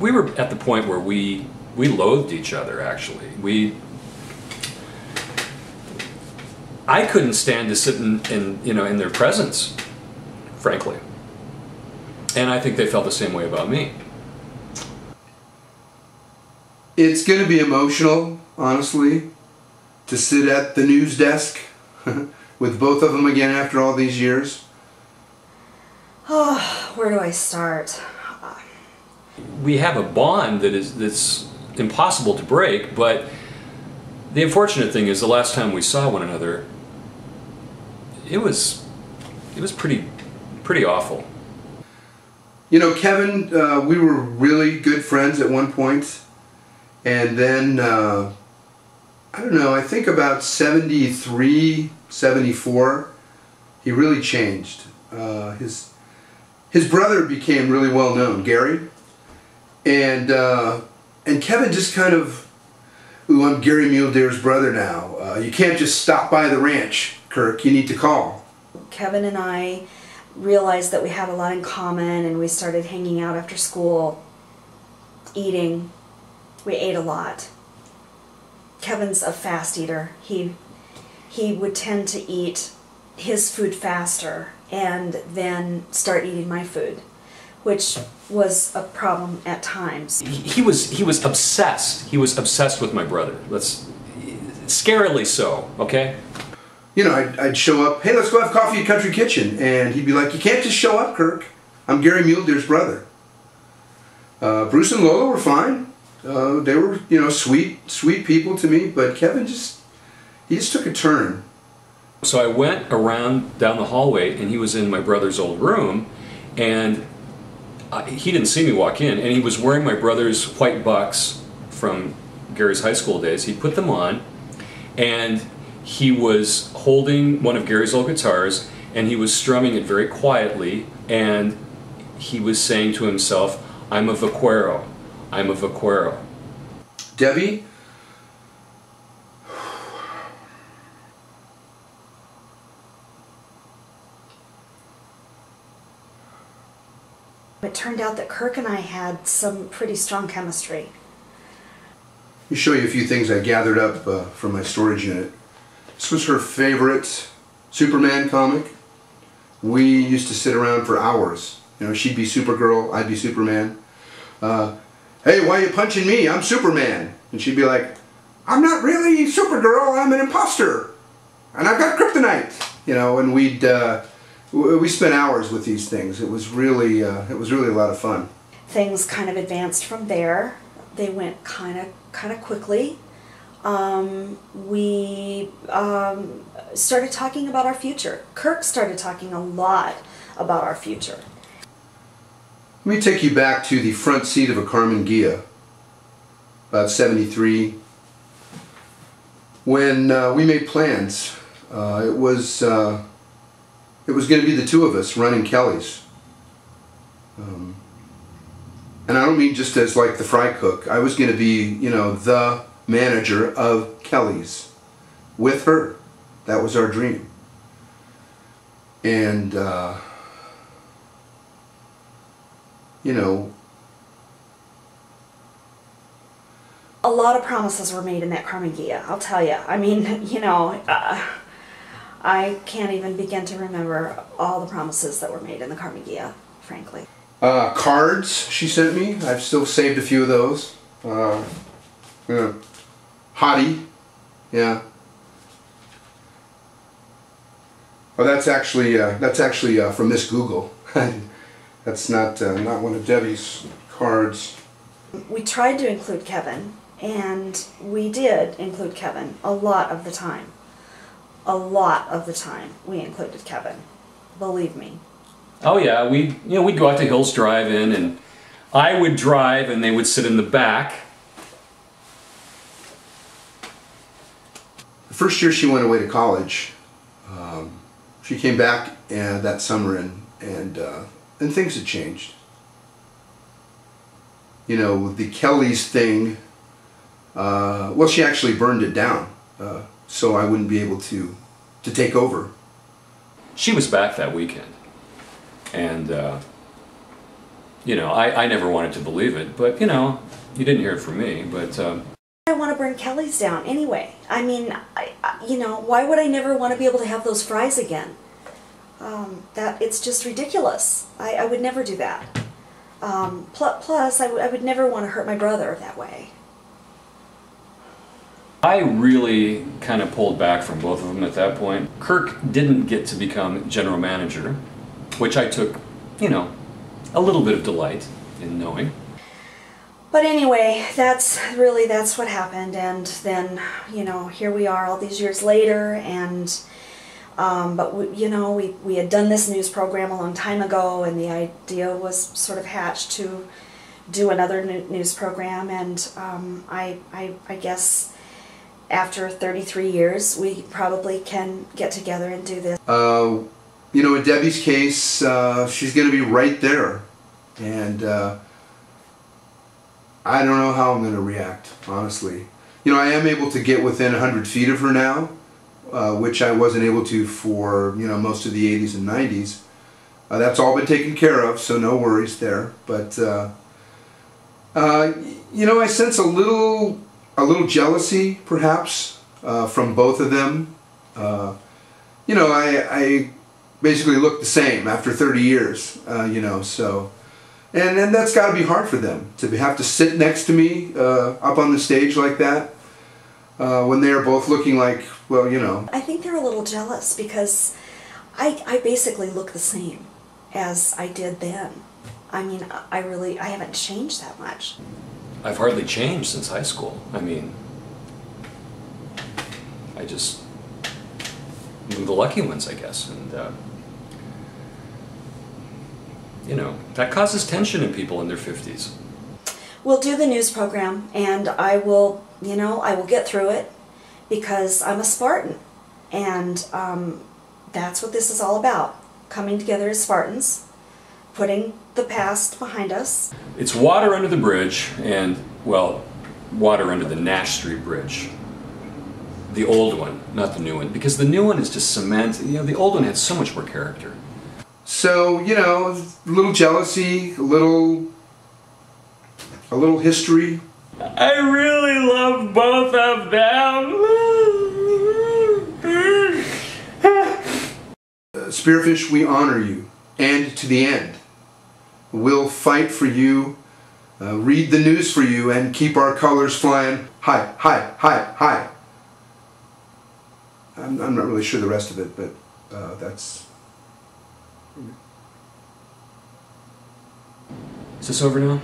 we were at the point where we loathed each other, actually. I couldn't stand to sit in their presence, frankly. And I think they felt the same way about me. It's going to be emotional, honestly, to sit at the news desk with both of them again after all these years. Oh, where do I start? We have a bond that's impossible to break, but the unfortunate thing is the last time we saw one another, it was pretty awful. You know, Kevin, we were really good friends at one point, and then I don't know, I think about 73, 74, he really changed. His brother became really well known, Gary, and Kevin just kind of, ooh, I'm Gary Muledeer's brother now. You can't just stop by the ranch, Kirk, you need to call. Kevin and I realized that we had a lot in common, and we started hanging out after school, eating. We ate a lot. Kevin's a fast eater. He would tend to eat his food faster and then start eating my food, which was a problem at times. He was obsessed. He was obsessed with my brother. Scarily so, okay? You know, I'd show up, hey, let's go have coffee at Country Kitchen, and he'd be like, you can't just show up, Kirk. I'm Gary Muledeer's brother. Bruce and Lola were fine. They were, you know, sweet people to me, but Kevin he just took a turn. So I went around down the hallway, and he was in my brother's old room, and he didn't see me walk in, and he was wearing my brother's white bucks from Gary's high school days. He put them on, and he was holding one of Gary's old guitars, and he was strumming it very quietly, and he was saying to himself, I'm a vaquero, I'm a vaquero. Debbie? It turned out that Kirk and I had some pretty strong chemistry. Let me show you a few things I gathered up from my storage unit. This was her favorite Superman comic. We used to sit around for hours. You know, she'd be Supergirl, I'd be Superman. Hey, why are you punching me? I'm Superman. And she'd be like, I'm not really Supergirl, I'm an imposter. And I've got kryptonite. You know, and we spent hours with these things. It was really a lot of fun. Things kind of advanced from there. They went kind of quickly. We started talking about our future. Kirk started talking a lot about our future. Let me take you back to the front seat of a Karmann Ghia, about 73. When we made plans, it was going to be the two of us running Kelly's. And I don't mean just as like the fry cook. I was going to be, you know, the manager of Kelly's with her. That was our dream. And you know, a lot of promises were made in that Karmann Ghia, I'll tell you. I mean, you know, I can't even begin to remember all the promises that were made in the Karmann Ghia, frankly. Cards she sent me. I've still saved a few of those. Yeah. Hottie. Yeah. Oh, that's actually from Miss Google. That's not one of Debbie's cards. We tried to include Kevin, and we did include Kevin a lot of the time. A lot of the time we included Kevin. Believe me. Oh yeah, we'd go out to Hills Drive-In, and I would drive and they would sit in the back. The first year she went away to college, she came back that summer, and things had changed. You know, the Kelley's thing, well, she actually burned it down, so I wouldn't be able to take over. She was back that weekend, and You know, I never wanted to believe it, but, you know, you didn't hear it from me, but... I want to burn Kelly's down anyway. I mean, you know, why would I never want to be able to have those fries again? It's just ridiculous. I would never do that. Plus, I would never want to hurt my brother that way. I really kind of pulled back from both of them at that point. Kirk didn't get to become general manager, which I took, you know, a little bit of delight in knowing. But anyway, that's what happened, and then, you know, here we are all these years later, and but we had done this news program a long time ago, and the idea was sort of hatched to do another news program, and I guess after 33 years we probably can get together and do this. You know, in Debbie's case, she's going to be right there, and I don't know how I'm going to react, honestly. You know, I am able to get within 100 feet of her now, which I wasn't able to for, you know, most of the 80s and 90s. That's all been taken care of, so no worries there. But, you know, I sense a little jealousy, perhaps, from both of them. You know, I basically look the same after 30 years, you know, so... And that's got to be hard for them, to have to sit next to me up on the stage like that, when they are both looking like, well, you know. I think they're a little jealous because I basically look the same as I did then. I mean, I haven't changed that much. I've hardly changed since high school. I mean, I'm the lucky ones, I guess, and you know, that causes tension in people in their 50s. We'll do the news program, and I will, you know, I will get through it because I'm a Spartan, and that's what this is all about, coming together as Spartans, putting the past behind us. It's water under the bridge, and, well, water under the Nash Street Bridge. The old one, not the new one, because the new one is just cement. You know, the old one had so much more character. So, you know, a little jealousy, a little history. I really love both of them. Spearfish, we honor you, and to the end. We'll fight for you, read the news for you, and keep our colors flying high, high, high, high. I'm not really sure the rest of it, but that's... Is this over now?